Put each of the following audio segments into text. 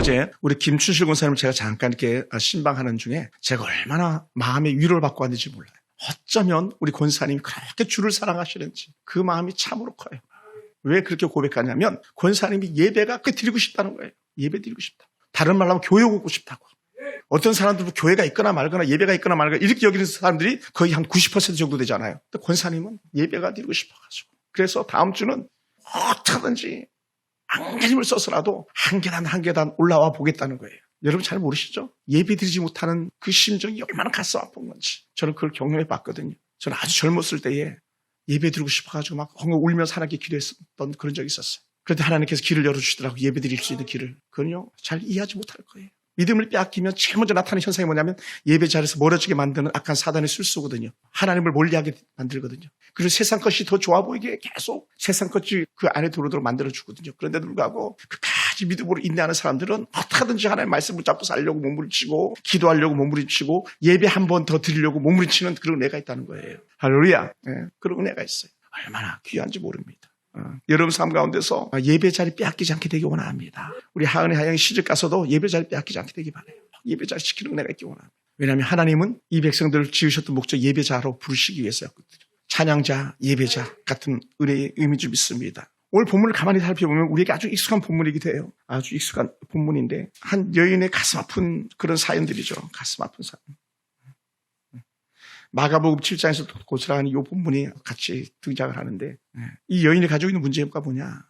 어제 우리 김춘실 권사님을 제가 잠깐 이렇게 신방하는 중에 제가 얼마나 마음의 위로를 받고 왔는지 몰라요. 어쩌면 우리 권사님이 그렇게 주를 사랑하시는지 그 마음이 참으로 커요. 왜 그렇게 고백하냐면 권사님이 예배가 드리고 싶다는 거예요. 예배 드리고 싶다. 다른 말로 하면 교회 오고 싶다고. 어떤 사람들은 교회가 있거나 말거나 예배가 있거나 말거나 이렇게 여기는 사람들이 거의 한 90% 정도 되잖아요. 근데 권사님은 예배가 드리고 싶어가지고. 그래서 다음 주는 어떻게든지 안간힘을 써서라도 한 계단 한 계단 올라와 보겠다는 거예요. 여러분 잘 모르시죠? 예배 드리지 못하는 그 심정이 얼마나 가슴 아픈 건지 저는 그걸 경험해 봤거든요. 저는 아주 젊었을 때에 예배 드리고 싶어가지고 막 엉엉 울면서 하나님께 기도했던 그런 적이 있었어요. 그런데 하나님께서 길을 열어주시더라고요. 예배 드릴 수 있는 길을. 그건요 잘 이해하지 못할 거예요. 믿음을 빼앗기면 제일 먼저 나타나는 현상이 뭐냐면 예배 자리에서 멀어지게 만드는 악한 사단의 술수거든요. 하나님을 멀리하게 만들거든요. 그리고 세상 것이 더 좋아 보이게 계속 세상 것이 그 안에 들어오도록 만들어주거든요. 그런데도 불구하고 끝까지 믿음으로 인내하는 사람들은 어떻게든지 하나님의 말씀을 잡고 살려고 몸부림치고 기도하려고 몸부림치고 예배 한 번 더 드리려고 몸부림치는 그런 은혜가 있다는 거예요. 할렐루야. 네, 그런 은혜가 있어요. 얼마나 귀한지 모릅니다. 여러분 삶 가운데서 예배 자리 빼앗기지 않게 되기 원합니다. 우리 하은이 하영이 시집 가서도 예배 자리 빼앗기지 않게 되기 바라요. 예배 자리 지키는 은혜가 있기 원합니다. 왜냐하면 하나님은 이 백성들을 지으셨던 목적 예배자로 부르시기 위해서였거든요. 찬양자, 예배자 같은 은혜의 의미인 줄 믿습니다. 오늘 본문을 가만히 살펴보면 우리에게 아주 익숙한 본문이기도 해요. 아주 익숙한 본문인데 한 여인의 가슴 아픈 그런 사연들이죠. 가슴 아픈 사연. 마가복음 7장에서 고스란히 이 본문이 같이 등장을 하는데 이 여인이 가지고 있는 문제가 뭐냐.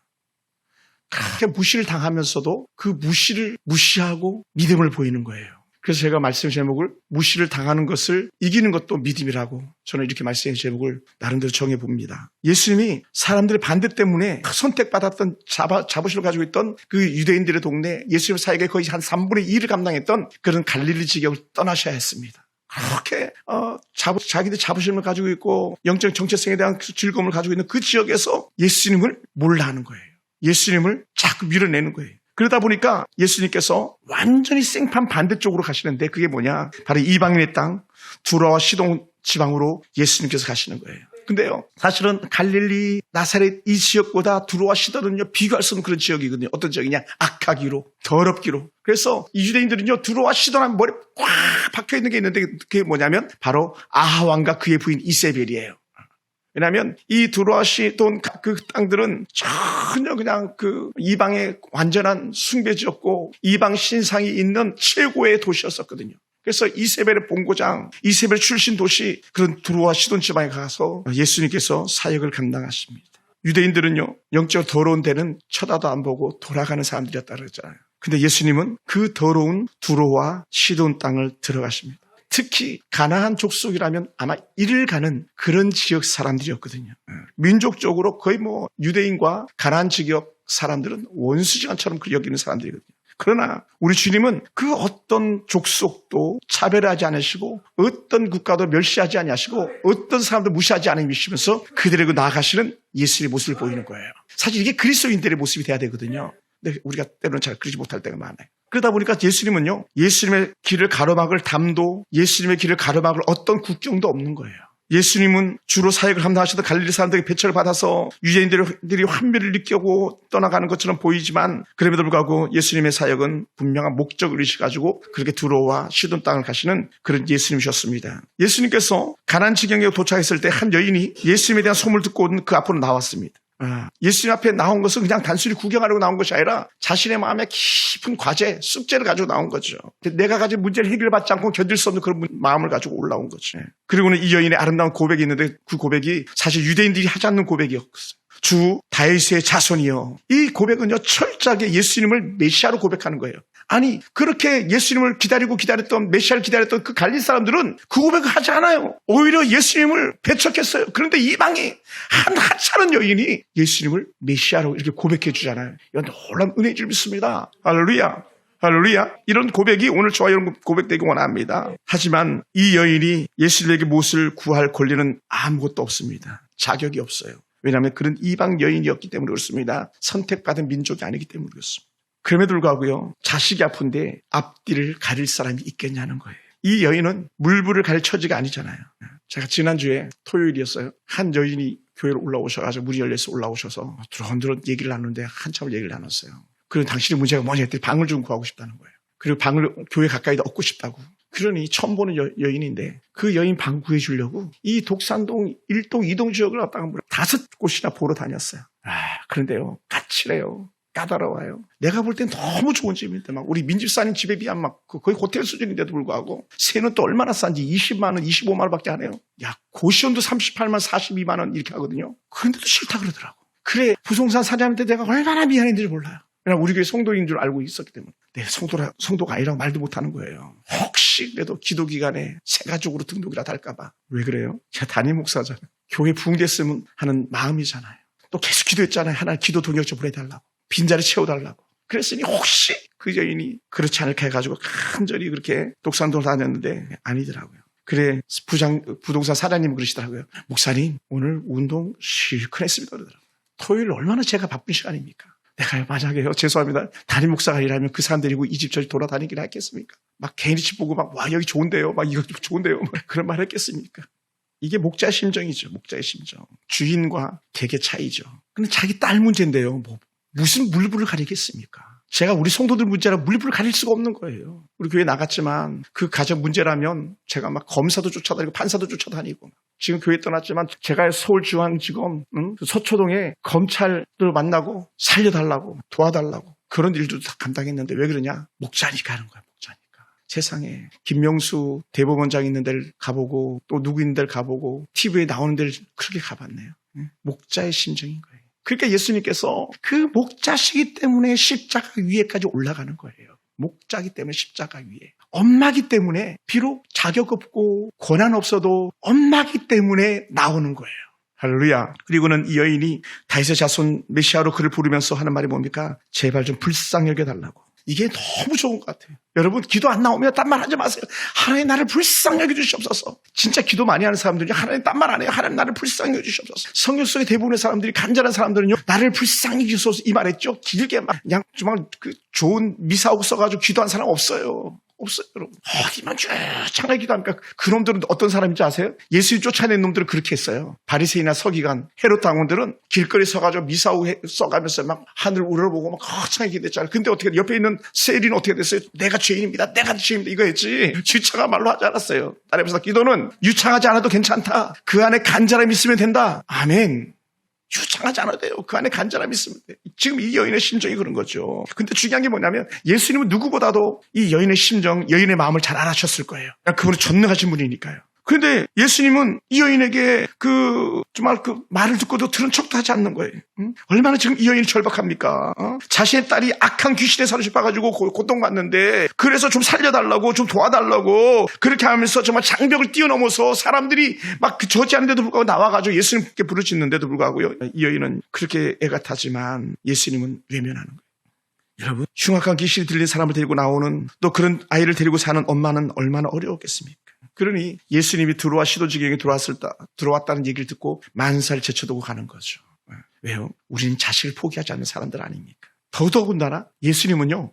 그렇게 무시를 당하면서도 그 무시를 무시하고 믿음을 보이는 거예요. 그래서 제가 말씀 제목을 무시를 당하는 것을 이기는 것도 믿음이라고 저는 이렇게 말씀의 제목을 나름대로 정해봅니다. 예수님이 사람들의 반대 때문에 선택받았던 자부심을 가지고 있던 그 유대인들의 동네 예수님 사역의 거의 한 3분의 2를 감당했던 그런 갈릴리 지역을 떠나셔야 했습니다. 그렇게 자기들 자부심을 가지고 있고 영적 정체성에 대한 즐거움을 가지고 있는 그 지역에서 예수님을 몰라하는 거예요. 예수님을 자꾸 밀어내는 거예요. 그러다 보니까 예수님께서 완전히 생판 반대쪽으로 가시는데 그게 뭐냐? 바로 이방인의 땅 두로와 시돈 지방으로 예수님께서 가시는 거예요. 근데요, 사실은 갈릴리, 나사렛 이 지역보다 두로와 시돈은요 비교할 수 없는 그런 지역이거든요. 어떤 지역이냐? 악하기로, 더럽기로. 그래서 이 유대인들은요 두로와 시돈하면 머리에 꽉 박혀 있는 게 있는데 그게 뭐냐면 바로 아하 왕과 그의 부인 이세벨이에요. 왜냐하면 이 두로와 시돈 그 땅들은 전혀 그냥 그 이방의 완전한 숭배지였고 이방 신상이 있는 최고의 도시였었거든요. 그래서 이세벨의 본고장, 이세벨 출신 도시 그런 두로와 시돈 지방에 가서 예수님께서 사역을 감당하십니다. 유대인들은요 영적으로 더러운 데는 쳐다도 안 보고 돌아가는 사람들이었다 그러잖아요. 근데 예수님은 그 더러운 두로와 시돈 땅을 들어가십니다. 특히 가나안 족속이라면 아마 이를 가는 그런 지역 사람들이었거든요. 민족적으로 거의 뭐 유대인과 가나안 지역 사람들은 원수지간처럼 여기는 사람들이거든요. 그러나 우리 주님은 그 어떤 족속도 차별하지 않으시고 어떤 국가도 멸시하지 않으시고 어떤 사람도 무시하지 않으시면서 그들에게 나아가시는 예수의 모습을 보이는 거예요. 사실 이게 그리스도인들의 모습이 돼야 되거든요. 근데 우리가 때로는 잘 그러지 못할 때가 많아요. 그러다 보니까 예수님은요, 예수님의 길을 가로막을 담도, 예수님의 길을 가로막을 어떤 국경도 없는 거예요. 예수님은 주로 사역을 감당하시던 갈릴리 사람들에게 배척을 받아서 유대인들이 환멸을 느끼고 떠나가는 것처럼 보이지만 그럼에도 불구하고 예수님의 사역은 분명한 목적을 의식해가지고 그렇게 두로와 시돈 땅을 가시는 그런 예수님이셨습니다. 예수님께서 가나안 지경에 도착했을 때 한 여인이 예수님에 대한 소문을 듣고 그 앞으로 나왔습니다. 예수님 앞에 나온 것은 그냥 단순히 구경하려고 나온 것이 아니라 자신의 마음에 깊은 과제, 숙제를 가지고 나온 거죠. 내가 가진 문제를 해결받지 않고 견딜 수 없는 그런 마음을 가지고 올라온 거죠. 그리고는 이 여인의 아름다운 고백이 있는데 그 고백이 사실 유대인들이 하지 않는 고백이었어요. 주 다윗의 자손이여. 이 고백은요 철저하게 예수님을 메시아로 고백하는 거예요. 아니 그렇게 예수님을 기다렸던 메시아를 기다렸던 그 갈릴리 사람들은 그 고백을 하지 않아요. 오히려 예수님을 배척했어요. 그런데 이방이 한 하찮은 여인이 예수님을 메시아로 이렇게 고백해 주잖아요. 이건 놀라운 은혜인 줄 믿습니다. 할렐루야. 할렐루야. 이런 고백이 오늘 저와 여러분 고백되기 원합니다. 하지만 이 여인이 예수님에게 무엇을 구할 권리는 아무것도 없습니다. 자격이 없어요. 왜냐하면 그런 이방 여인이었기 때문에 그렇습니다. 선택받은 민족이 아니기 때문에 그렇습니다. 그럼에도 불구하고요, 자식이 아픈데 앞뒤를 가릴 사람이 있겠냐는 거예요. 이 여인은 물불을 가릴 처지가 아니잖아요. 제가 지난주에 토요일이었어요. 한 여인이 교회로 올라오셔가지고 문이 열려서 올라오셔서 두런두런 얘기를 나누는데 한참을 얘기를 나눴어요. 그리고 당신의 문제가 뭐냐 했더니 방을 좀 구하고 싶다는 거예요. 그리고 방을 교회 가까이다 얻고 싶다고. 그러니 처음 보는 여인인데 그 여인 방 구해주려고 이 독산동 1동, 2동 지역을 갖다가 5곳이나 보러 다녔어요. 그런데요, 까칠해요. 까다로워요. 내가 볼 땐 너무 좋은 집인데 막 우리 민집사님 집에 비하면 막 거의 호텔 수준인데도 불구하고 세는 또 얼마나 싼지 20만 원, 25만 원밖에 안 해요. 야, 고시원도 38만, 42만 원 이렇게 하거든요. 그런데도 싫다 그러더라고. 그래, 부동산 사장한테 내가 얼마나 미안했는지 몰라요. 왜냐면 우리 교회 성도인 줄 알고 있었기 때문에. 내 성도가 아니라고 말도 못하는 거예요. 혹시 그래도 기도기간에 새가족으로 등록이라도 할까봐. 왜 그래요? 제가 담임 목사잖아요. 교회 부흥됐으면 하는 마음이잖아요. 또 계속 기도했잖아요. 하나님 기도 동역자 보내달라고. 빈자리 채워달라고. 그랬으니 혹시 그 여인이 그렇지 않을까 해가지고 간절히 그렇게 독산동을 다녔는데 아니더라고요. 그래, 부동산 사장님은 그러시더라고요. 목사님, 오늘 운동 실컷 했습니다. 그러더라고요. 토요일 얼마나 제가 바쁜 시간입니까? 내가 만약에요, 죄송합니다. 담임 목사가 아니라면 그 사람 데리고 이 집 저리 돌아다니기나 했겠습니까? 막 개인의 집 보고 막, 와, 여기 좋은데요? 막 이거 좋은데요? 막 그런 말 했겠습니까? 이게 목자의 심정이죠. 목자의 심정. 주인과 객의 차이죠. 근데 자기 딸 문제인데요. 무슨 물불을 가리겠습니까? 제가 우리 성도들 문제라 물불을 가릴 수가 없는 거예요. 우리 교회 나갔지만 그 가정 문제라면 제가 막 검사도 쫓아다니고 판사도 쫓아다니고 지금 교회 떠났지만 제가 서울중앙지검 서초동에 검찰들 만나고 살려달라고 도와달라고 그런 일도 다 감당했는데 왜 그러냐? 목자니까 하는 거야. 목자니까. 세상에 김명수 대법원장 있는 데를 가보고 또 누구 있는 데를 가보고 TV에 나오는 데를 그렇게 가봤네요. 목자의 심정인 거예요. 그러니까 예수님께서 그 목자시기 때문에 십자가 위에까지 올라가는 거예요. 목자기 때문에 십자가 위에. 엄마기 때문에 비록 자격 없고 권한 없어도 엄마기 때문에 나오는 거예요. 할렐루야. 그리고는 이 여인이 다윗의 자손 메시아로 그를 부르면서 하는 말이 뭡니까? 제발 좀 불쌍히 여겨달라고. 이게 너무 좋은 것 같아요. 여러분 기도 안 나오면 딴 말 하지 마세요. 하나님 나를 불쌍히 여겨주시옵소서. 진짜 기도 많이 하는 사람들이 하나님 딴 말 안 해요. 하나님 나를 불쌍히 여겨주시옵소서. 성경 속의 대부분의 사람들이 간절한 사람들은요. 나를 불쌍히 여겨주소서 이 말했죠. 길게 막 그냥 정말 그 좋은 미사옥 써가지고 기도한 사람 없어요. 없어요, 여러분. 어디만 쭉 창하게 기도합니까? 그놈들은 어떤 사람인지 아세요? 예수님 쫓아낸 놈들은 그렇게 했어요. 바리새인이나 서기관, 헤롯 당원들은 길거리 서가지고 미사옥 써가면서 막 하늘 우러러보고 막 거창하게 기도했잖아요. 근데 어떻게 옆에 있는 세리는 어떻게 됐어요? 내가 죄인입니다. 내가 죄인입니다. 이거 했지. 유창한 말로 하지 않았어요. 따라해서 기도는 유창하지 않아도 괜찮다. 그 안에 간절함이 있으면 된다. 아멘. 유창하지 않아도 돼요. 그 안에 간절함이 있으면 돼요. 지금 이 여인의 심정이 그런 거죠. 근데 중요한 게 뭐냐면 예수님은 누구보다도 이 여인의 심정, 여인의 마음을 잘 알아셨을 거예요. 그분은 전능하신 분이니까요. 그런데 예수님은 이 여인에게 정말 말을 듣고도 들은 척도 하지 않는 거예요. 얼마나 지금 이 여인이 절박합니까? 자신의 딸이 악한 귀신에 사로잡혀가지고 고통받는데 그래서 좀 살려달라고 좀 도와달라고 그렇게 하면서 정말 장벽을 뛰어넘어서 사람들이 막 저지하는데도 불구하고 나와가지고 예수님께 부르짖는데도 불구하고요. 이 여인은 그렇게 애가 타지만 예수님은 외면하는 거예요. 여러분, 흉악한 귀신이 들린 사람을 데리고 나오는 또 그런 아이를 데리고 사는 엄마는 얼마나 어려웠겠습니까? 그러니 예수님이 들어와 시도지경에 들어왔다는 얘기를 듣고 만살 제쳐두고 가는 거죠. 왜요? 우리는 자식을 포기하지 않는 사람들 아닙니까? 더더군다나 예수님은요.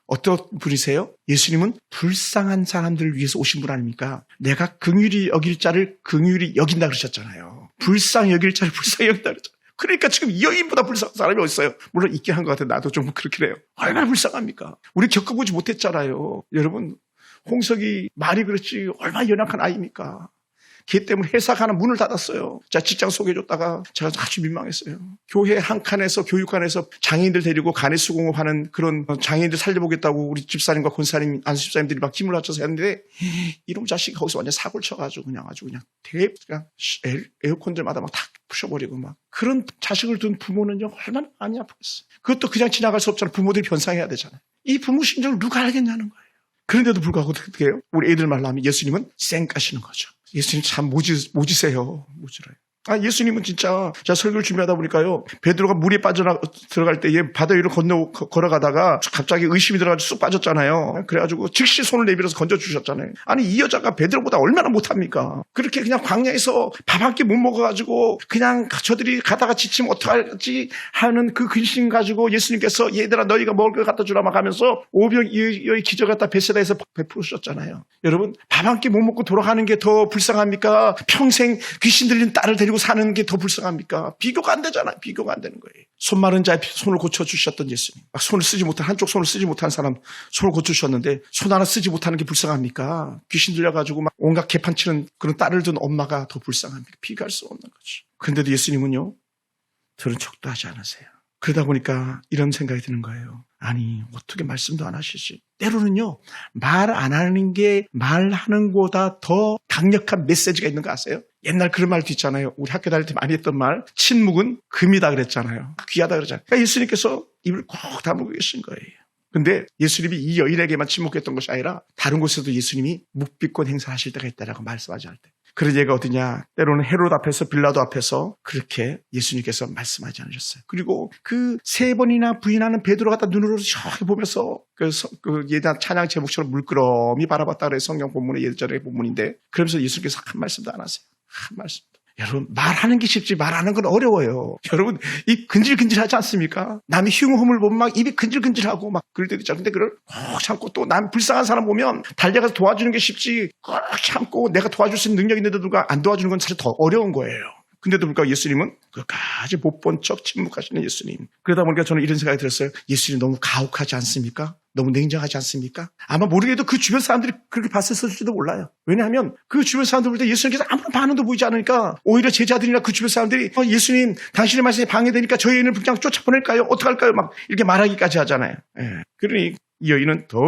어떤 분이세요? 예수님은 불쌍한 사람들을 위해서 오신 분 아닙니까? 내가 긍휼히 여길 자를 긍휼히 여긴다 그러셨잖아요. 불쌍히 여길 자를 불쌍히 여긴다 그러셨잖아요. 그러니까 지금 이 여인보다 불쌍한 사람이 어딨어요? 물론 있긴 한 것 같아요. 나도 좀 그렇긴 해요. 얼마나 불쌍합니까? 우리 겪어보지 못했잖아요. 여러분, 홍석이 말이 그렇지 얼마나 연약한 아이입니까? 걔 때문에 회사가 하나 문을 닫았어요. 자, 직장 소개해줬다가 제가 아주 민망했어요. 교회 한 칸에서 교육관에서 장애인들 데리고 간의 수공업하는 그런 장애인들 살려보겠다고 우리 집사님과 권사님, 안수 집사님들이 막 힘을 합쳐서 했는데 이놈 자식이 거기서 완전 사고를 쳐가지고 그냥 아주 그냥 에어컨들마다 막 다 부셔버리고 막 그런 자식을 둔 부모는요 얼마나 많이 아프겠어요. 그것도 그냥 지나갈 수 없잖아요. 부모들이 변상해야 되잖아요. 이 부모 심정을 누가 알겠냐는 거예요. 그런데도 불구하고 어떻게 해요? 우리 애들 말로 하면 예수님은 쌩 까시는 거죠. 예수님 참 모지세요. 모지라요. 예수님은 진짜, 제가 설교를 준비하다 보니까요, 베드로가 물에 들어갈 때 얘 바다 위로 걸어가다가 갑자기 의심이 들어가지고 쑥 빠졌잖아요. 그래가지고 즉시 손을 내밀어서 건져주셨잖아요. 아니, 이 여자가 베드로보다 얼마나 못합니까? 그렇게 그냥 광야에서 밥 한 끼 못 먹어가지고 그냥 저들이 가다가 지치면 어떡할지 하는 그 근심 가지고 예수님께서 얘들아 너희가 먹을 걸 갖다 주라 막 하면서 오병이어의 기적 갖다 베세다에서 베푸셨잖아요. 여러분, 밥 한 끼 못 먹고 돌아가는 게 더 불쌍합니까? 평생 귀신 들린 딸을 데리고 빌리고 사는 게 더 불쌍합니까? 비교가 안 되잖아요. 비교가 안 되는 거예요. 손 마른 자의 손을 고쳐주셨던 예수님. 막 손을 쓰지 못한, 한쪽 손을 쓰지 못한 사람 손을 고쳐주셨는데 손 하나 쓰지 못하는 게 불쌍합니까? 귀신 들려가지고 막 온갖 개판치는 그런 딸을 둔 엄마가 더 불쌍합니까? 비교할 수 없는 거죠. 그런데도 예수님은요, 들은 척도 하지 않으세요. 그러다 보니까 이런 생각이 드는 거예요. 아니, 어떻게 말씀도 안 하시지? 때로는요, 말 안 하는 게 말하는 것보다 더 강력한 메시지가 있는 거 아세요? 옛날 그런 말도 있잖아요. 우리 학교 다닐 때 많이 했던 말, 침묵은 금이다 그랬잖아요. 귀하다 그랬잖아요. 그러니까 예수님께서 입을 꼭 다물고 계신 거예요. 근데 예수님이 이 여인에게만 침묵했던 것이 아니라 다른 곳에서도 예수님이 묵비권 행사하실 때가 있다라고 말씀하지 않을 때. 그런 예가 어디냐? 때로는 헤롯 앞에서, 빌라도 앞에서 그렇게 예수님께서 말씀하지 않으셨어요. 그리고 그 3번이나 부인하는 베드로 갖다 눈으로 저기 보면서 그 예단 찬양 제목처럼 물끄러미 바라봤다 그래요. 성경 본문의 예전의 본문인데 그러면서 예수님께서 한 말씀도 안 하세요. 한 말씀도. 여러분, 말하는 게 쉽지 말하는 건 어려워요. 여러분, 입 근질근질하지 않습니까? 남이 흉hum을 보면 막 입이 근질근질하고 막 그럴 때도 있잖아요. 근데 그걸 꼭 참고 또 남 불쌍한 사람 보면 달려가서 도와주는 게 쉽지 꼭 참고 내가 도와줄 수 있는 능력이 있는데도 누가 안 도와주는 건 사실 더 어려운 거예요. 근데도 불구하고 예수님은 끝까지 못 본 척 침묵하시는 예수님. 그러다 보니까 저는 이런 생각이 들었어요. 예수님 너무 가혹하지 않습니까? 너무 냉정하지 않습니까? 아마 모르게도 그 주변 사람들이 그렇게 봤을지도 몰라요. 왜냐하면 그 주변 사람들 볼 때 예수님께서 아무런 반응도 보이지 않으니까 오히려 제자들이나 그 주변 사람들이 예수님 당신의 말씀이 방해되니까 저희 애인을 그냥 쫓아보낼까요? 어떡할까요? 막 이렇게 말하기까지 하잖아요. 그러니 이 여인은 더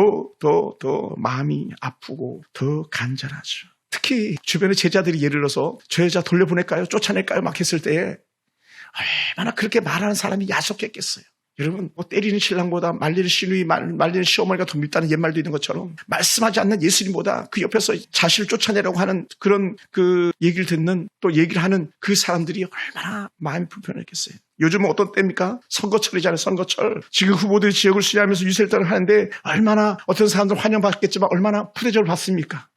마음이 아프고 더 간절하죠. 특히 주변의 제자들이 예를 들어서 저 여자 돌려보낼까요? 쫓아낼까요? 막 했을 때 얼마나 그렇게 말하는 사람이 야속했겠어요. 여러분, 때리는 신랑보다 말리는 시누이, 말리는 시어머니가 더 밉다는 옛말도 있는 것처럼 말씀하지 않는 예수님보다 그 옆에서 자신을 쫓아내라고 하는 그런 그 얘기를 듣는 또 얘기를 하는 그 사람들이 얼마나 마음이 불편했겠어요. 요즘은 어떤 때입니까? 선거철이잖아요. 선거철. 지금 후보들이 지역을 수리하면서 유세를 하는데 얼마나 어떤 사람들 환영받겠지만 얼마나 푸대접을 받습니까?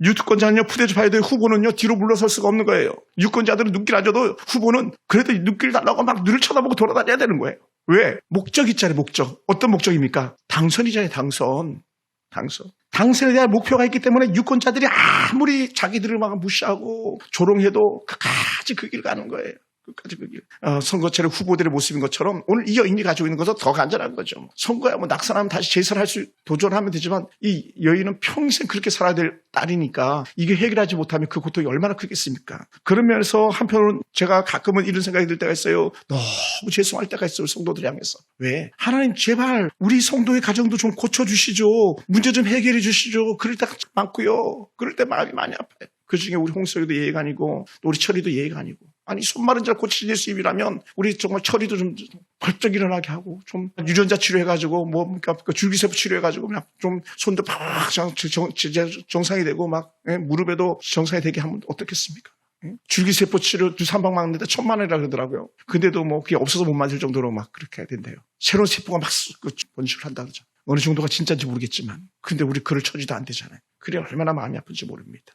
유권자는요, 푸대접 봐야 돼요. 후보는요, 뒤로 물러설 수가 없는 거예요. 유권자들은 눈길 안 줘도 후보는 그래도 눈길 달라고 막 눈을 쳐다보고 돌아다녀야 되는 거예요. 왜? 목적 있잖아요, 목적. 어떤 목적입니까? 당선이잖아요, 당선. 당선에 대한 목표가 있기 때문에 유권자들이 아무리 자기들을 막 무시하고 조롱해도 끝까지 그 길 가는 거예요. 끝까지 그 길. 선거철의 후보들의 모습인 것처럼 오늘 이 여인이 가지고 있는 것은 더 간절한 거죠. 선거야 뭐 낙선하면 다시 재선할 수 도전하면 되지만 이 여인은 평생 그렇게 살아야 될 딸이니까 이게 해결하지 못하면 그 고통이 얼마나 크겠습니까? 그런 면에서 한편으로는 제가 가끔은 이런 생각이 들 때가 있어요. 너무 죄송할 때가 있어요. 성도들 향해서. 왜? 하나님 제발 우리 성도의 가정도 좀 고쳐주시죠. 문제 좀 해결해 주시죠. 그럴 때가 많고요. 그럴 때 마음이 많이 아파요. 그중에 우리 홍석이도 예의가 아니고 또 우리 철이도 예의가 아니고 아니 손 마른 자를 고칠 예수님이라면 우리 정말 철이도 좀 벌쩍 일어나게 하고 좀 유전자 치료해가지고 뭡니까 줄기세포 치료해가지고 그냥 좀 손도 팍 정상이 되고 막 무릎에도 정상이 되게 하면 어떻겠습니까? 줄기세포 치료 2-3방 맞는데 1,000만 원이라 그러더라고요. 근데도 뭐 그게 없어서 못 맞을 정도로 막 그렇게 해야 된대요. 새로운 세포가 막 번식을 한다 그러죠. 어느 정도가 진짜인지 모르겠지만 근데 우리 그를 쳐지도 안 되잖아요. 그래 얼마나 마음이 아픈지 모릅니다.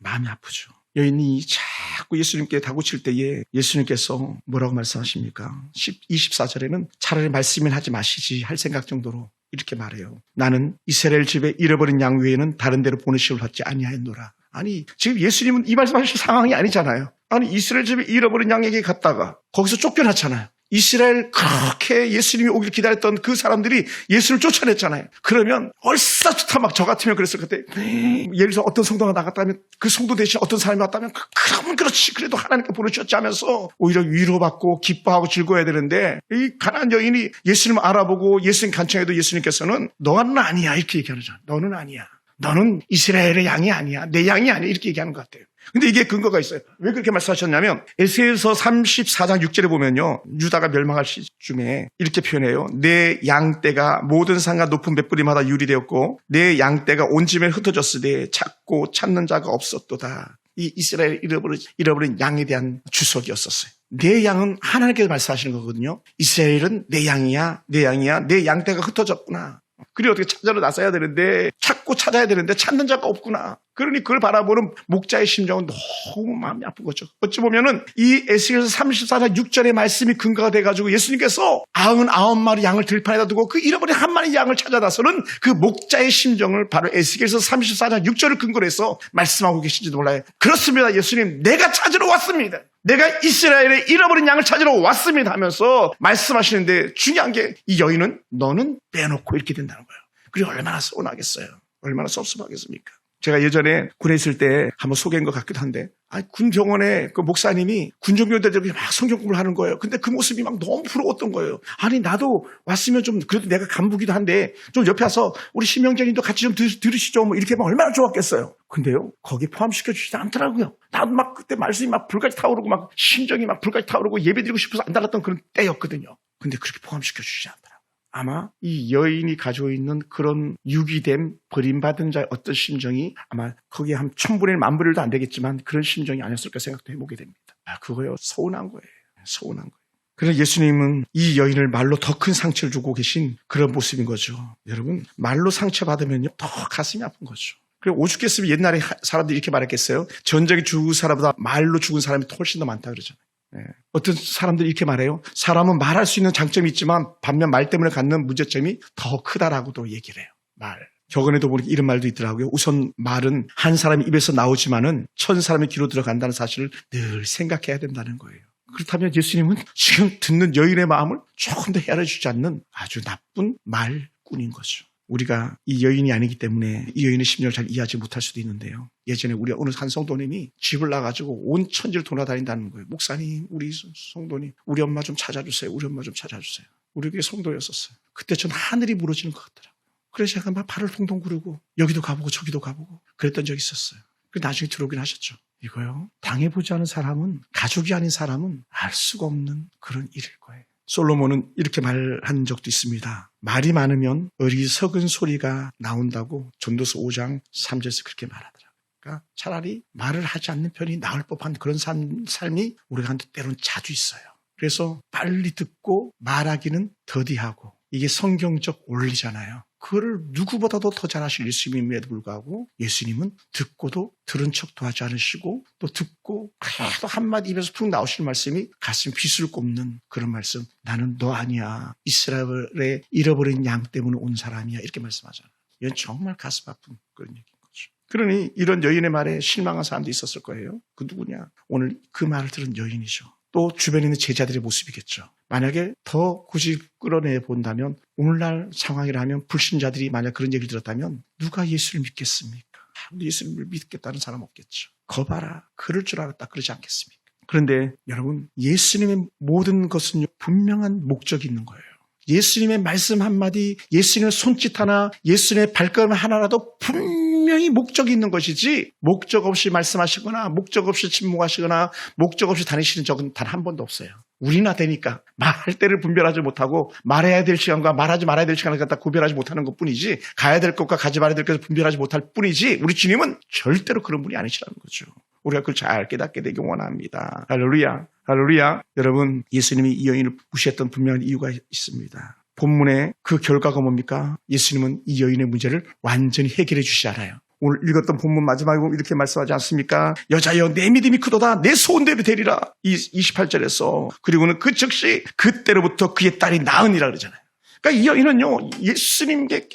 마음이 아프죠. 여인이 자꾸 예수님께 다구칠 때에 예수님께서 뭐라고 말씀하십니까? 24절에는 차라리 말씀을 하지 마시지 할 생각 정도로 이렇게 말해요. 나는 이스라엘 집에 잃어버린 양 외에는 다른 데로 보내심을 받지 아니하였노라. 아니 지금 예수님은 이 말씀하실 상황이 아니잖아요. 아니 이스라엘 집에 잃어버린 양에게 갔다가 거기서 쫓겨났잖아요. 이스라엘 그렇게 예수님이 오길 기다렸던 그 사람들이 예수를 쫓아냈잖아요. 그러면 얼싸투타 막 저 같으면 그랬을 것 같아요. 예를 들어서 어떤 성도가 나갔다면 그 성도 대신 어떤 사람이 왔다면 그러면 그렇지 그래도 하나님께 보내주셨지 하면서 오히려 위로받고 기뻐하고 즐거워야 되는데 이 가난한 여인이 예수님을 알아보고 예수님 간청해도 예수님께서는 너는 아니야 이렇게 얘기하죠. 너는 아니야. 너는 이스라엘의 양이 아니야. 내 양이 아니야 이렇게 얘기하는 것 같아요. 근데 이게 근거가 있어요. 왜 그렇게 말씀하셨냐면 에스겔서 34장 6절에 보면요. 유다가 멸망할 시중에 이렇게 표현해요. 내 양떼가 모든 산과 높은 맷뿌리마다 유리되었고 내 양떼가 온 집에 흩어졌으되 찾고 찾는 자가 없었도다. 이 이스라엘 잃어버린 양에 대한 주석이었었어요. 내 양은 하나님께서 말씀하시는 거거든요. 이스라엘은 내 양이야. 내 양떼가 흩어졌구나. 그리고 어떻게 찾아러 나서야 되는데 찾고 찾아야 되는데 찾는 자가 없구나. 그러니 그걸 바라보는 목자의 심정은 너무 마음이 아픈 거죠. 어찌 보면은 이 에스겔서 34장 6절의 말씀이 근거가 돼가지고 예수님께서 99마리 양을 들판에다 두고 그 잃어버린 한 마리 양을 찾아 나서는 그 목자의 심정을 바로 에스겔서 34장 6절을 근거로 해서 말씀하고 계신지도 몰라요. 그렇습니다. 예수님, 내가 찾으러 왔습니다. 내가 이스라엘의 잃어버린 양을 찾으러 왔습니다 하면서 말씀하시는데 중요한 게 이 여인은 너는 빼놓고 이렇게 된다는 거예요. 그리고 얼마나 서운하겠어요. 얼마나 섭섭하겠습니까? 제가 예전에 군에 있을 때 한번 소개한 것 같기도 한데 군 병원에 그 목사님이 군종교대들이 막 성경 공부를 하는 거예요. 근데 그 모습이 막 너무 부러웠던 거예요. 아니 나도 왔으면 좀 그래도 내가 간부기도 한데 좀 옆에 와서 우리 심영재님도 같이 좀 들으시죠. 뭐 이렇게 하면 얼마나 좋았겠어요. 근데요 거기 포함시켜 주시지 않더라고요. 나도 막 그때 말씀이 막 불까지 타오르고 막 심정이 막 불까지 타오르고 예배드리고 싶어서 안 달랐던 그런 때였거든요. 근데 그렇게 포함시켜 주시지 않더라고요. 아마 이 여인이 가지고 있는 그런 유기됨, 버림받은 자의 어떤 심정이 아마 거기에 한 1000분의 10,000분의 1도 안 되겠지만 그런 심정이 아니었을까 생각도 해보게 됩니다. 그거요. 서운한 거예요. 서운한 거예요. 그래서 예수님은 이 여인을 말로 더 큰 상처를 주고 계신 그런 모습인 거죠. 여러분, 말로 상처받으면요, 더 가슴이 아픈 거죠. 그리고 오죽했으면 옛날에 사람들이 이렇게 말했겠어요? 전쟁에 죽은 사람보다 말로 죽은 사람이 훨씬 더 많다 그러잖아요. 네. 어떤 사람들이 이렇게 말해요. 사람은 말할 수 있는 장점이 있지만 반면 말 때문에 갖는 문제점이 더 크다라고도 얘기를 해요. 말. 격언에도 보니까 이런 말도 있더라고요. 우선 말은 한 사람의 입에서 나오지만은 1000사람의 귀로 들어간다는 사실을 늘 생각해야 된다는 거예요. 그렇다면 예수님은 지금 듣는 여인의 마음을 조금 더 헤아려주지 않는 아주 나쁜 말꾼인 거죠. 우리가 이 여인이 아니기 때문에 이 여인의 심정을 잘 이해하지 못할 수도 있는데요. 예전에 우리 어느 한 성도님이 집을 나가지고 온 천지를 돌아다닌다는 거예요. 목사님, 우리 성도님, 우리 엄마 좀 찾아주세요. 우리 엄마 좀 찾아주세요. 우리 교회 성도였었어요. 그때 전 하늘이 무너지는 것 같더라고요. 그래서 제가 막 발을 동동 구르고 여기도 가보고 저기도 가보고 그랬던 적이 있었어요. 나중에 들어오긴 하셨죠. 이거요. 당해보지 않은 사람은, 가족이 아닌 사람은 알 수가 없는 그런 일일 거예요. 솔로몬은 이렇게 말한 적도 있습니다. 말이 많으면 어리석은 소리가 나온다고 전도서 5장 3절에서 그렇게 말하더라고요. 그러니까 차라리 말을 하지 않는 편이 나을 법한 그런 삶이 우리가 때로는 자주 있어요. 그래서 빨리 듣고 말하기는 더디하고 이게 성경적 원리잖아요. 그거를 누구보다도 더 잘하실 예수님임에도 불구하고 예수님은 듣고도 들은 척도 하지 않으시고 또 듣고 그래도 한마디 입에서 푹 나오실 말씀이 가슴 비술 꼽는 그런 말씀. 나는 너 아니야. 이스라엘의 잃어버린 양 때문에 온 사람이야. 이렇게 말씀하잖아요. 이건 정말 가슴 아픈 그런 얘기인 거죠. 그러니 이런 여인의 말에 실망한 사람도 있었을 거예요. 그 누구냐? 오늘 그 말을 들은 여인이죠. 또 주변에 있는 제자들의 모습이겠죠. 만약에 더 굳이 끌어내 본다면 오늘날 상황이라면 불신자들이 만약 그런 얘기를 들었다면 누가 예수를 믿겠습니까? 예수님을 믿겠다는 사람 없겠죠. 거봐라. 그럴 줄 알았다. 그러지 않겠습니까? 그런데 여러분 예수님의 모든 것은 분명한 목적이 있는 거예요. 예수님의 말씀 한마디, 예수님의 손짓 하나, 예수님의 발걸음 하나라도 분명히 목적이 있는 것이지 목적 없이 말씀하시거나 목적 없이 침묵하시거나 목적 없이 다니시는 적은 단 한 번도 없어요. 우리나 되니까 말할 때를 분별하지 못하고 말해야 될 시간과 말하지 말아야 될 시간을 갖다 구별하지 못하는 것뿐이지 가야 될 것과 가지 말아야 될 것을 분별하지 못할 뿐이지 우리 주님은 절대로 그런 분이 아니시라는 거죠. 우리가 그걸 잘 깨닫게 되기 원합니다. 할렐루야. 할렐루야. 여러분 예수님이 이 여인을 무시했던 분명한 이유가 있습니다. 본문의 그 결과가 뭡니까? 예수님은 이 여인의 문제를 완전히 해결해 주시지 않아요. 오늘 읽었던 본문 마지막에 보면 이렇게 말씀하지 않습니까? 여자여 내 믿음이 크도다 내 소원대로 되리라. 28절에서 그리고는 그 즉시 그때로부터 그의 딸이 나으니라 그러잖아요. 그러니까 이 여인은요 예수님께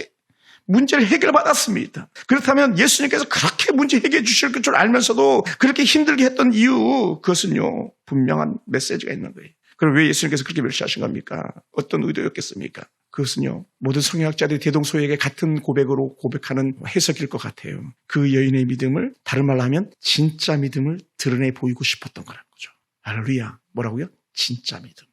문제를 해결받았습니다. 그렇다면 예수님께서 그렇게 문제 해결해 주실 줄 알면서도 그렇게 힘들게 했던 이유 그것은요 분명한 메시지가 있는 거예요. 그럼 왜 예수님께서 그렇게 멸시하신 겁니까? 어떤 의도였겠습니까? 그것은요 모든 성경학자들이 대동소이에게 같은 고백으로 고백하는 해석일 것 같아요. 그 여인의 믿음을 다른 말로 하면 진짜 믿음을 드러내 보이고 싶었던 거라는 거죠. 할렐루야. 뭐라고요? 진짜 믿음.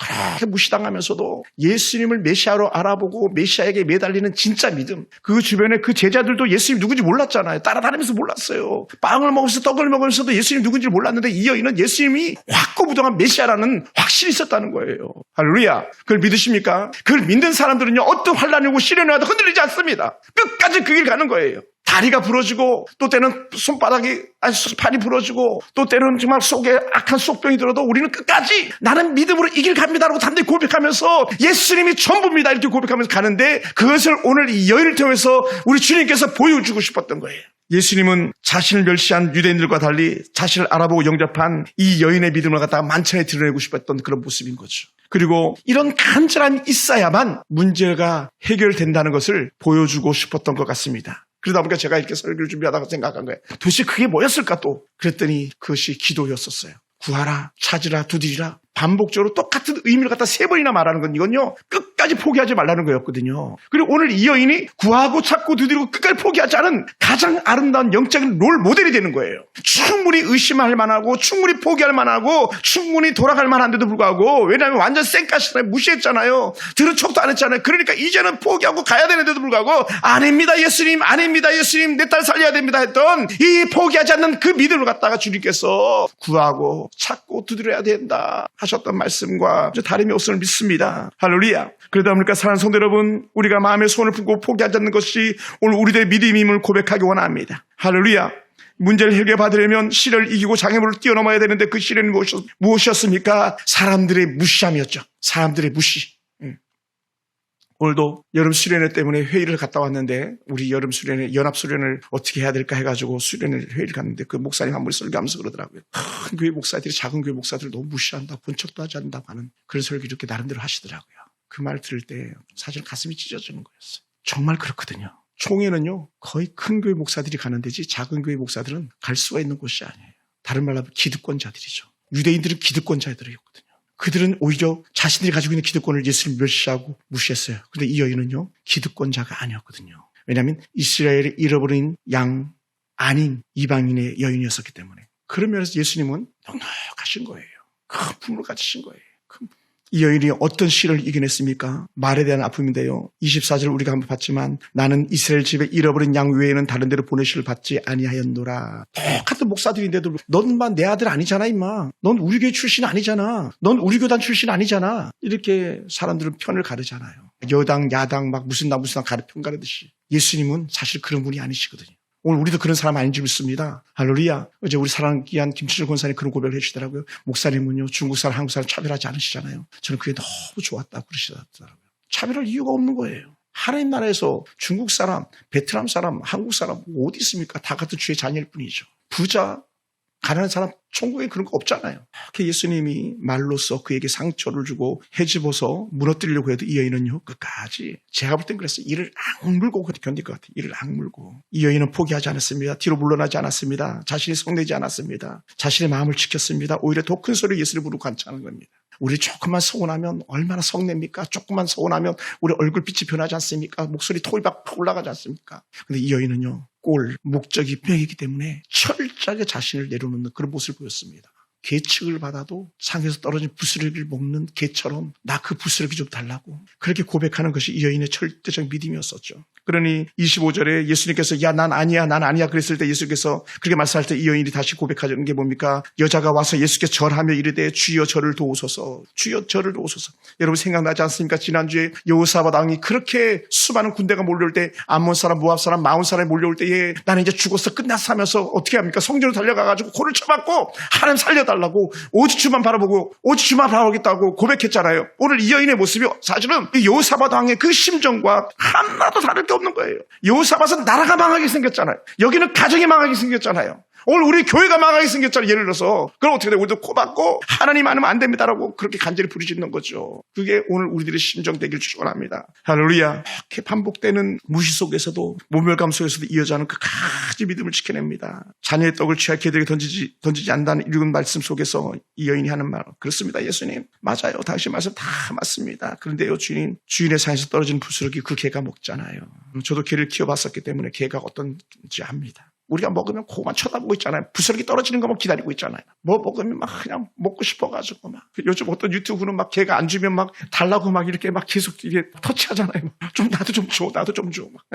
그렇게 무시당하면서도 예수님을 메시아로 알아보고 메시아에게 매달리는 진짜 믿음. 그 주변에 그 제자들도 예수님 누군지 몰랐잖아요. 따라다니면서 몰랐어요. 빵을 먹으면서 떡을 먹으면서도 예수님 누군지 몰랐는데 이 여인은 예수님이 확고부동한 메시아라는 확신이 있었다는 거예요. 할렐루야. 그걸 믿으십니까? 그걸 믿는 사람들은요 어떤 환란이 오고 시련이 와도 흔들리지 않습니다. 끝까지 그 길 가는 거예요. 다리가 부러지고 또 때는 팔이 부러지고 또 때는 정말 속에 악한 속병이 들어도 우리는 끝까지 나는 믿음으로 이 길 갑니다라고 담대히 고백하면서 예수님이 전부입니다 이렇게 고백하면서 가는데 그것을 오늘 이 여인을 통해서 우리 주님께서 보여주고 싶었던 거예요. 예수님은 자신을 멸시한 유대인들과 달리 자신을 알아보고 영접한 이 여인의 믿음을 갖다가 만천에 드러내고 싶었던 그런 모습인 거죠. 그리고 이런 간절함이 있어야만 문제가 해결된다는 것을 보여주고 싶었던 것 같습니다. 그러다 보니까 제가 이렇게 설교를 준비하다가 생각한 거예요. 도대체 그게 뭐였을까 또? 그랬더니 그것이 기도였었어요. 구하라, 찾으라, 두드리라. 반복적으로 똑같은 의미를 갖다 3번이나 말하는 건 이건요. 끝까지 포기하지 말라는 거였거든요. 그리고 오늘 이 여인이 구하고 찾고 두드리고 끝까지 포기하지 않은 가장 아름다운 영적인 롤 모델이 되는 거예요. 충분히 의심할 만하고 충분히 포기할 만하고 충분히 돌아갈 만한데도 불구하고 왜냐하면 완전 쌩까시네 무시했잖아요. 들은 척도 안 했잖아요. 그러니까 이제는 포기하고 가야 되는데도 불구하고 아닙니다 예수님 아닙니다 예수님 내 딸 살려야 됩니다 했던 이 포기하지 않는 그 믿음을 갖다가 주님께서 구하고 찾고 두드려야 된다 하셨던 말씀과 다름이 없음을 믿습니다. 할렐루야. 그러다 보니까 사랑하는 성도 여러분 우리가 마음에 손을 품고 포기하지 않는 것이 오늘 우리들의 믿음임을 고백하기 원합니다. 할렐루야. 문제를 해결받으려면 시련을 이기고 장애물을 뛰어넘어야 되는데 그 시련이 무엇이었습니까? 사람들의 무시함이었죠. 사람들의 무시. 오늘도 여름 수련회 때문에 회의를 갔다 왔는데 우리 여름 수련회 연합 수련을 어떻게 해야 될까 해가지고 회의를 갔는데 그 목사님 한 분이 설교하면서 그러더라고요. 큰 교회 목사들이 작은 교회 목사들을 너무 무시한다, 본 척도 하지 않는다고 하는 그런 설교 이렇게 나름대로 하시더라고요. 그 말 들을 때 사실 가슴이 찢어지는 거였어요. 정말 그렇거든요. 총회는요 거의 큰 교회 목사들이 가는 데지 작은 교회 목사들은 갈 수가 있는 곳이 아니에요. 다른 말로 하면 기득권자들이죠. 유대인들은 기득권자들이었거든요. 그들은 오히려 자신들이 가지고 있는 기득권을 예수를 멸시하고 무시했어요. 그런데 이 여인은요 기득권자가 아니었거든요. 왜냐하면 이스라엘의 잃어버린 양 아닌 이방인의 여인이었었기 때문에. 그런 면에서 예수님은 넉넉하신 거예요. 큰 품을 가지신 거예요. 이 여인이 어떤 시련을 이겨냈습니까? 말에 대한 아픔인데요. 24절 우리가 한번 봤지만 나는 이스라엘 집에 잃어버린 양 외에는 다른 데로 보내시를 받지 아니하였노라. 똑같은 목사들인데도 넌만 내 아들 아니잖아 임마. 넌 우리 교회 출신 아니잖아. 넌 우리 교단 출신 아니잖아. 이렇게 사람들은 편을 가르잖아요. 여당 야당 막 무슨 나 편 가르듯이. 예수님은 사실 그런 분이 아니시거든요. 오늘 우리도 그런 사람 아닌 줄 믿습니다. 할렐루야. 어제 우리 사랑하는 귀한 김치철 권사님 그런 고백을 해주시더라고요. 목사님은요 중국 사람 한국 사람 차별하지 않으시잖아요. 저는 그게 너무 좋았다고 그러시더라고요. 차별할 이유가 없는 거예요. 하나님 나라에서 중국 사람, 베트남 사람, 한국 사람 어디 있습니까? 다 같은 주의 자녀일 뿐이죠. 부자, 가난한 사람 천국에 그런 거 없잖아요. 그렇게 예수님이 말로써 그에게 상처를 주고 헤집어서 무너뜨리려고 해도 이 여인은요 끝까지 제가 볼 땐 그랬어요. 이를 악물고 견딜 것 같아요. 이를 악물고. 이 여인은 포기하지 않았습니다. 뒤로 물러나지 않았습니다. 자신이 성내지 않았습니다. 자신의 마음을 지켰습니다. 오히려 더 큰 소리로 예수를 부르고 관찰하는 겁니다. 우리 조금만 서운하면 얼마나 성냅니까? 조금만 서운하면 우리 얼굴빛이 변하지 않습니까? 목소리 톤이 막 올라가지 않습니까? 근데 이 여인은요 목적이 분명이기 때문에 철저하게 자신을 내려놓는 그런 모습을 보였습니다. 계측을 받아도 상에서 떨어진 부스러기를 먹는 개처럼 나 그 부스러기 좀 달라고 그렇게 고백하는 것이 이 여인의 절대적 믿음이었었죠. 그러니 25절에 예수님께서 야 난 아니야 그랬을 때 예수께서 그렇게 말씀할 때 이 여인이 다시 고백하는 게 뭡니까? 여자가 와서 예수께 절하며 이르되 주여 저를 도우소서. 주여 저를 도우소서. 여러분 생각나지 않습니까? 지난주에 여호사밧 왕이 그렇게 수많은 군대가 몰려올 때 암몬 사람 모압 사람 마온 사람이 몰려올 때에 나는 이제 죽었어 끝났어 하면서 어떻게 합니까? 성전으로 달려가가지고 코를 쳐박고 하나님 살려달라고 오직 주만 바라보고 오직 주만 바라보겠다고 고백했잖아요. 오늘 이 여인의 모습이 사실은 여호사밧 왕의 그 심정과 하나도 다를 게 없는 거예요. 여호사밧은 나라가 망하게 생겼잖아요. 여기는 가정이 망하게 생겼잖아요. 오늘 우리 교회가 망하게 생겼잖아요. 예를 들어서. 그럼 어떻게 돼요? 우리도 코박고 하나님 아니면 안 됩니다라고 그렇게 간절히 부르짖는 거죠. 그게 오늘 우리들의 심정 되길 축원합니다. 할렐루야. 이렇게 반복되는 무시 속에서도 모멸감 속에서도 이 여자는 끝까지 믿음을 지켜냅니다. 자녀의 떡을 취할 개들에게 던지지 않는다는 읽은 말씀 속에서 이 여인이 하는 말. 그렇습니다. 예수님. 맞아요. 당신 말씀 다 맞습니다. 그런데요 주인의 상에서 떨어지는 부스러기 그 개가 먹잖아요. 저도 개를 키워봤었기 때문에 개가 어떤지 압니다. 우리가 먹으면 그거만 쳐다보고 있잖아요. 부스러기 떨어지는 것만 기다리고 있잖아요. 뭐 먹으면 막 그냥 먹고 싶어가지고 막. 요즘 어떤 유튜브는 막 걔가 안 주면 막 달라고 막 이렇게 막 계속 이게 터치하잖아요. 좀 나도 좀 줘. 막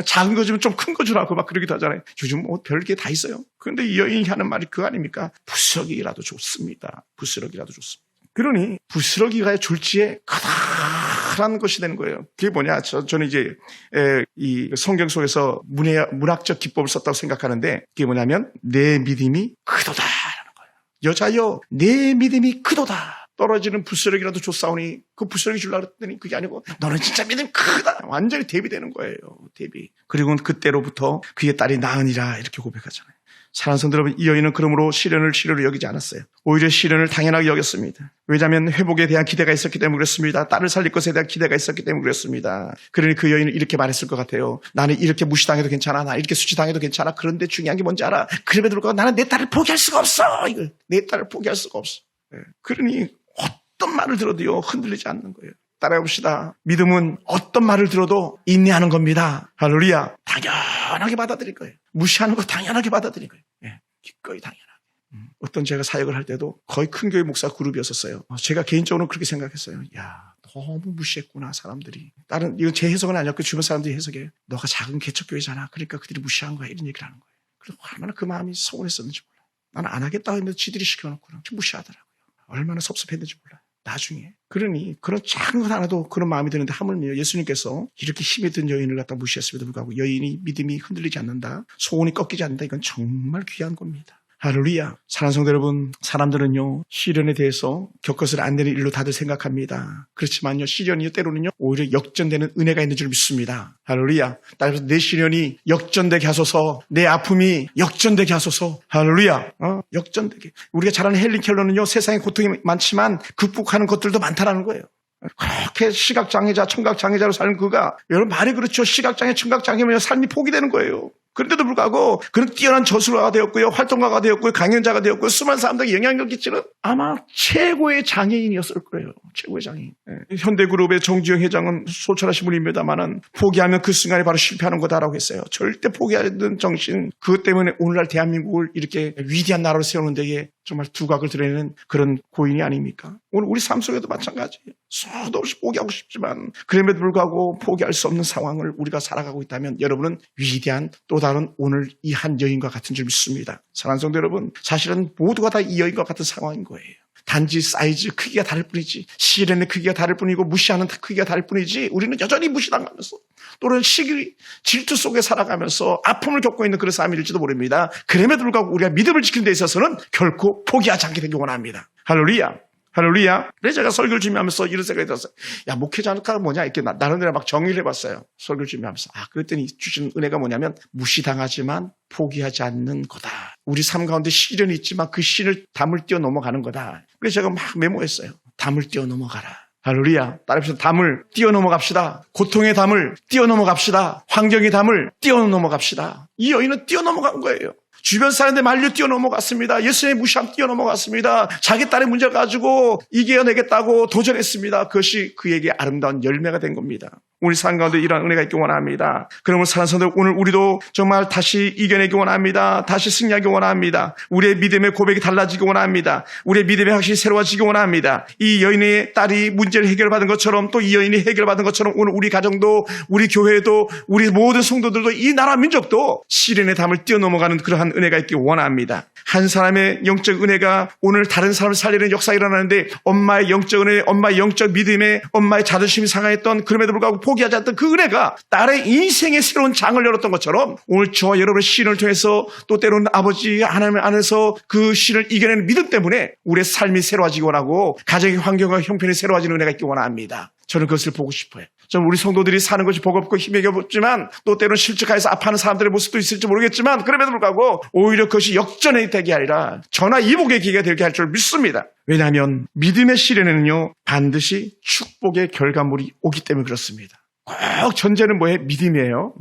작은 거 주면 좀 큰 거 주라고 막 그러기도 하잖아요. 요즘 뭐 별게 다 있어요. 그런데 이 여인이 하는 말이 그거 아닙니까? 부스러기라도 좋습니다. 부스러기라도 좋습니다. 그러니 부스러기가 졸지에 특별한 것이 되는 거예요. 그게 뭐냐? 저는 이제 이 성경 속에서 문학적 기법을 썼다고 생각하는데 그게 뭐냐면 내 믿음이 크도다라는 거예요. 여자여 내 믿음이 크도다. 떨어지는 붓쓰레기라도 줬사오니 그 붓쓰레기 주려고 했더니 그게 아니고 너는 진짜 믿음이 크다. 완전히 대비되는 거예요. 대비. 그리고 그때로부터 그의 딸이 나으니라 이렇게 고백하잖아요. 사랑하는 성도 여러분, 이 여인은 그러므로 시련을 여기지 않았어요. 오히려 시련을 당연하게 여겼습니다. 왜냐하면 회복에 대한 기대가 있었기 때문에 그렇습니다. 딸을 살릴 것에 대한 기대가 있었기 때문에 그렇습니다. 그러니 그 여인은 이렇게 말했을 것 같아요. 나는 이렇게 무시당해도 괜찮아. 나 이렇게 수치당해도 괜찮아. 그런데 중요한 게 뭔지 알아? 그럼에도 불구하고 나는 내 딸을 포기할 수가 없어. 이거 내 딸을 포기할 수가 없어. 그러니 어떤 말을 들어도요 흔들리지 않는 거예요. 따라해 봅시다. 믿음은 어떤 말을 들어도 인내하는 겁니다. 할렐루야. 당연하게 받아들일 거예요. 무시하는 거 당연하게 받아들일 거예요. 기꺼이 당연하게. 어떤 제가 사역을 할 때도 거의 큰 교회 목사 그룹이었었어요. 제가 개인적으로 그렇게 생각했어요. 야, 너무 무시했구나 사람들이. 이건 제 해석은 아니었고 주변 사람들이 해석해요. 너가 작은 개척교회잖아. 그러니까 그들이 무시한 거야. 이런 얘기를 하는 거예요. 그래서 얼마나 그 마음이 서운했었는지 몰라요. 나는 안 하겠다고 했는데 지들이 시켜놓고는 무시하더라고요. 얼마나 섭섭했는지 몰라요. 나중에. 그러니 그런 작은 것 하나도 그런 마음이 드는데 하물며 예수님께서 이렇게 힘이 든 여인을 갖다 무시했음에도 불구하고 여인이 믿음이 흔들리지 않는다. 소원이 꺾이지 않는다. 이건 정말 귀한 겁니다. 할렐루야. 사랑하는 성도 여러분, 사람들은요 시련에 대해서 겪어서는 안 되는 일로 다들 생각합니다. 그렇지만요 시련이 때로는요 오히려 역전되는 은혜가 있는 줄 믿습니다. 할렐루야. 따라서 내 시련이 역전되게 하소서, 내 아픔이 역전되게 하소서. 할렐루야. 역전되게. 우리가 잘 아는 헬린 켈러는요 세상에 고통이 많지만 극복하는 것들도 많다라는 거예요. 그렇게 시각장애자, 청각장애자로 사는 그가, 여러분 말이 그렇죠. 시각장애, 청각장애면 삶이 포기되는 거예요. 그런데도 불구하고 그는 뛰어난 저술가가 되었고요. 활동가가 되었고요. 강연자가 되었고요. 수많은 사람들에게 영향력을 끼치는 아마 최고의 장애인이었을 거예요. 최고의 장애인. 현대그룹의 정지영 회장은 소철하신 분입니다만은 포기하면 그 순간에 바로 실패하는 거다라고 했어요. 절대 포기하는 정신, 그것 때문에 오늘날 대한민국을 이렇게 위대한 나라로 세우는 데에 정말 두각을 드러내는 그런 고인이 아닙니까? 오늘 우리 삶 속에도 마찬가지예요. 수도 없이 포기하고 싶지만 그럼에도 불구하고 포기할 수 없는 상황을 우리가 살아가고 있다면 여러분은 위대한 또 다른 오늘 이 한 여인과 같은 줄 믿습니다. 사랑하는 성도 여러분, 사실은 모두가 다 이 여인과 같은 상황인 거예요. 단지 사이즈 크기가 다를 뿐이지, 시련의 크기가 다를 뿐이고 무시하는 크기가 다를 뿐이지 우리는 여전히 무시당하면서 또는 시기, 질투 속에 살아가면서 아픔을 겪고 있는 그런 삶일지도 모릅니다. 그럼에도 불구하고 우리가 믿음을 지키는 데 있어서는 결코 포기하지 않게 되기 원합니다. 할렐루야. 할렐루야. 그래서 제가 설교를 준비하면서 이런 생각이 들었어요. 야, 목회자가 뭐냐 이렇게 나름대로 막 정의를 해봤어요. 설교를 준비하면서. 그랬더니 주신 은혜가 뭐냐면 무시당하지만 포기하지 않는 거다. 우리 삶 가운데 시련이 있지만 그 시를 담을 뛰어 넘어가는 거다. 그래서 제가 막 메모했어요. 담을 뛰어 넘어가라. 할렐루야. 따라서 담을 뛰어 넘어갑시다. 고통의 담을 뛰어 넘어갑시다. 환경의 담을 뛰어 넘어갑시다. 이 여인은 뛰어 넘어간 거예요. 주변 사람들 말려 뛰어넘어갔습니다. 예수님의 무시함 뛰어넘어갔습니다. 자기 딸의 문제를 가지고 이겨내겠다고 도전했습니다. 그것이 그에게 아름다운 열매가 된 겁니다. 우리 삶 가운데 이러한 은혜가 있기 원합니다. 그러므로 사랑하는 성도 오늘 우리도 정말 다시 이겨내기 원합니다. 다시 승리하기 원합니다. 우리의 믿음의 고백이 달라지기 원합니다. 우리의 믿음의 확신이 새로워지기 원합니다. 이 여인의 딸이 문제를 해결받은 것처럼 또 이 여인이 해결받은 것처럼 오늘 우리 가정도 우리 교회도 우리 모든 성도들도 이 나라 민족도 시련의 담을 뛰어넘어가는 그러한 은혜가 있기 원합니다. 한 사람의 영적 은혜가 오늘 다른 사람을 살리는 역사가 일어나는데 엄마의 영적 은혜, 엄마의 영적 믿음에 엄마의 자존심이 상하였던 그럼에도 불구하고 포기하지 않던 그 은혜가 딸의 인생의 새로운 장을 열었던 것처럼 오늘 저와 여러분의 시련을 통해서 또 때로는 아버지 하나님 안에서 그 시련을 이겨내는 믿음 때문에 우리의 삶이 새로워지기 원하고 가정의 환경과 형편이 새로워지는 은혜가 있기 원합니다. 저는 그것을 보고 싶어요. 저는 우리 성도들이 사는 것이 버겁고 힘에게 없지만 또 때로는 실직하여서 아파하는 사람들의 모습도 있을지 모르겠지만 그럼에도 불구하고 오히려 그것이 역전이 되게 아니라 전화이복의 기회가 되게 할 줄 믿습니다. 왜냐하면 믿음의 시련에는요 반드시 축복의 결과물이 오기 때문에 그렇습니다. 꼭 전제는 뭐예요? 믿음이에요.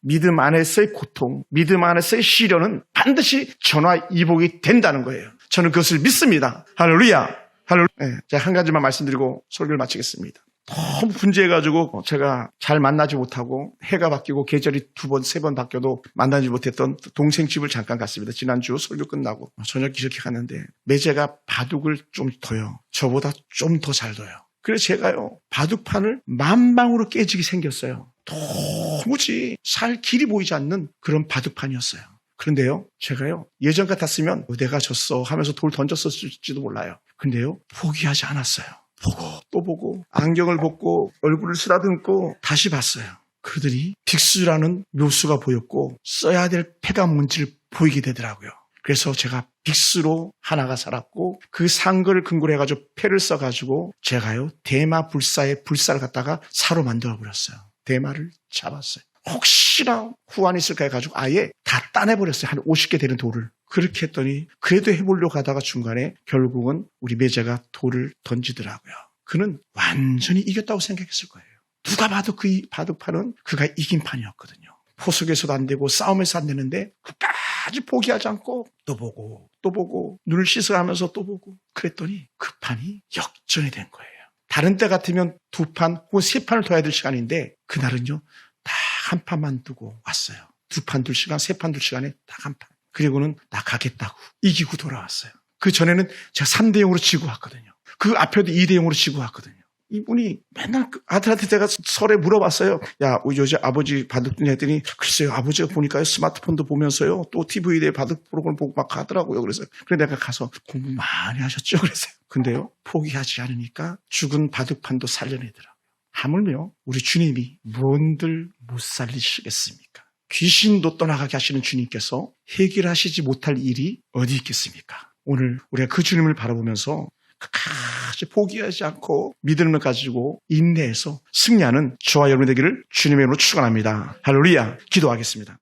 믿음 안에서의 고통, 믿음 안에서의 시련은 반드시 전화이복이 된다는 거예요. 저는 그것을 믿습니다. 할렐루야. 할렐루야. 제가 한 가지만 말씀드리고 설교를 마치겠습니다. 너무 분주해가지고 제가 잘 만나지 못하고 해가 바뀌고 계절이 2번, 3번 바뀌어도 만나지 못했던 동생 집을 잠깐 갔습니다. 지난주 설교 끝나고 저녁 이렇게 갔는데 매제가 바둑을 좀 둬요. 저보다 좀 더 잘 둬요. 그래서 제가요 바둑판을 만방으로 깨지게 생겼어요. 도무지 살 길이 보이지 않는 그런 바둑판이었어요. 그런데요 제가요 예전 같았으면 내가 졌어 하면서 돌 던졌었을지도 몰라요. 근데요 포기하지 않았어요. 보고 또 보고 안경을 벗고 얼굴을 쓰다듬고 다시 봤어요. 그러더니 빅스라는 묘수가 보였고 써야 될 패가 뭔지를 보이게 되더라고요. 그래서 제가 빅스로 하나가 살았고 그 산 거를 근거로 해가지고 패를 써가지고 제가요 대마 불사의 불사를 갖다가 사로 만들어버렸어요. 대마를 잡았어요. 혹시나 후환이 있을까 해가지고 아예 다 따내버렸어요. 한 50개 되는 돌을. 그렇게 했더니 그래도 해보려고 하다가 중간에 결국은 우리 매제가 돌을 던지더라고요. 그는 완전히 이겼다고 생각했을 거예요. 누가 봐도 그 바둑판은 그가 이긴 판이었거든요. 포석에서도 안 되고 싸움에서 안 되는데 끝까지 포기하지 않고 또 보고 또 보고 눈을 씻어가면서 또 보고 그랬더니 그 판이 역전이 된 거예요. 다른 때 같으면 2판 혹은 3판을 둬야 될 시간인데 그날은요 딱 한 판만 두고 왔어요. 2판 둘 시간, 3판 둘 시간에 딱 한 판. 그리고는 나 가겠다고 이기고 돌아왔어요. 그 전에는 제가 3대 0으로 지고 왔거든요. 그 앞에도 2대 0으로 지고 왔거든요. 이분이 맨날 아들한테 제가 설에 물어봤어요. 야, 우리 요새 아버지 바둑 두냐 했더니 글쎄요, 아버지가 보니까요 스마트폰도 보면서요 또 TV에 바둑 프로그램 보고 막 하더라고요. 그래서 내가 가서 공부 많이 하셨죠? 그래서요. 근데요 포기하지 않으니까 죽은 바둑판도 살려내더라고요. 하물며 우리 주님이 뭔들 못 살리시겠습니까? 귀신도 떠나가게 하시는 주님께서 해결하시지 못할 일이 어디 있겠습니까? 오늘 우리가 그 주님을 바라보면서 끝까지 포기하지 않고 믿음을 가지고 인내해서 승리하는 저와 여러분 되기를 주님의 이름으로 축원합니다. 할렐루야. 기도하겠습니다.